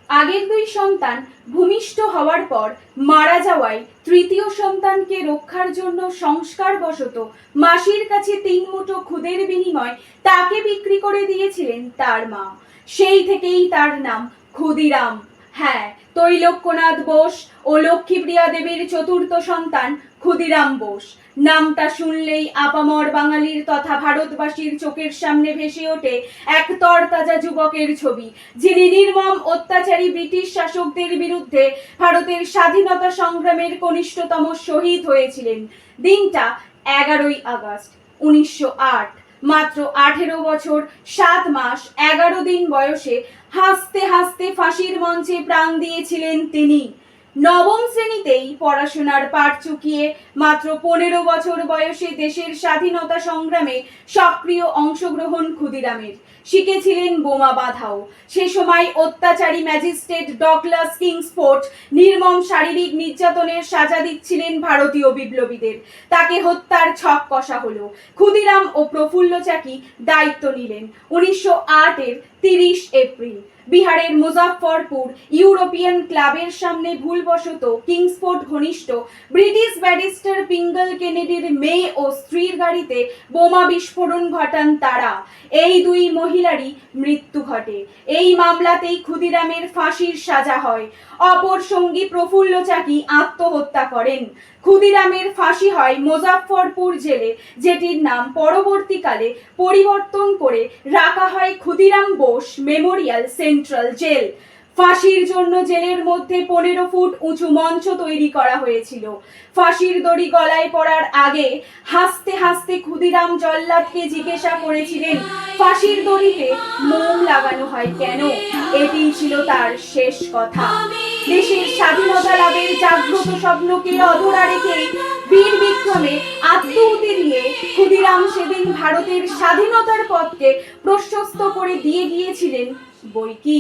আগের দুই সন্তান ভূমিষ্ঠ হওয়ার পর মারা যাওয়ায় তৃতীয় সন্তানকে রক্ষার জন্য সংস্কারবশত মাসির কাছে 3 মুঠো খুদের বিনিময়ে তাকে বিক্রি করে দিয়েছিলেন তার মা। সেই থেকেই তার নাম ক্ষুদিরাম। হ্যাঁ, তৈলক্যনাথ বোস ও লক্ষ্মীপ্রিয়া দেবীর চতুর্থ সন্তান ক্ষুদিরাম বোস। নামটা শুনলেই আপামর বাঙালির তথা ভারতবাসীর চোখের সামনে ভেসে ওঠে এক তরতাজা যুবকের ছবি, যিনি নির্মম অত্যাচারী ব্রিটিশ শাসকদের বিরুদ্ধে ভারতের স্বাধীনতা সংগ্রামের কনিষ্ঠতম শহীদ হয়েছিলেন। দিনটা 11ই আগস্ট 1908। মাত্র 18 বছর 7 মাস 11 দিন বয়সে হাসতে হাসতে ফাঁসির মঞ্চে প্রাণ দিয়েছিলেন তিনি। নবম শ্রেণীতেই পড়াশোনার পাঠ চুকিয়ে মাত্র 15 বছর বয়সে দেশের স্বাধীনতা সংগ্রামে সক্রিয় অংশগ্রহণ ক্ষুদিরামের। শিখেছিলেন বোমা বাঁধাও। সে সময় অত্যাচারী ম্যাজিস্ট্রেট ডগলাস কিংসফোর্ড নির্মম শারীরিক নির্যাতনের সাজা দিচ্ছিলেন ভারতীয় বিপ্লবীদের। তাকে হত্যার ছক কষা হলো। ক্ষুদিরাম ও প্রফুল্ল চাকি দায়িত্ব নিলেন। 1908-এর 30 এপ্রিল বিহারের মুজাফফরপুর ইউরোপিয়ান ক্লাবের সামনে ভুলবশত কিংসফোর্ড ঘনিষ্ঠ ব্রিটিশ ব্যারিস্টার পিঙ্গল কেনেডির মেয়ে ও স্ত্রীর গাড়িতে বোমা বিস্ফোরণ ঘটান তারা। এই দুই মহিলারই মৃত্যু ঘটে। এই মামলাতেই ক্ষুদিরামের ফাঁসির সাজা হয়। অপর সঙ্গী প্রফুল্ল চাকি আত্মহত্যা করেন। ক্ষুদিরামের ফাঁসি হয় মুজাফফরপুর জেলে, যেটির নাম পরবর্তীকালে পরিবর্তন করে রাখা হয় Khudiram Bose memorial central jail. ফাঁসির জন্য জেলের মধ্যে 15 ফুট উঁচু মঞ্চ তৈরি করা হয়েছিল। ফাঁসির দড়ি গলায় পড়ার আগে হাসতে হাসতে ক্ষুদিরাম জল্লাদকে জিজ্ঞাসা করেছিলেন, ফাঁসির দড়িতে মোম লাগানো হয় কেন? এটি ছিল তার শেষ কথা। দেশের স্বাধীনতা লাভের জাগ্রত স্বপ্নকে অধরা রেখে বীর বিক্রমে আত্মহুতি দিয়ে ক্ষুদিরাম সেদিন ভারতের স্বাধীনতার পথকে প্রশস্ত করে দিয়ে গিয়েছিলেন বৈকি।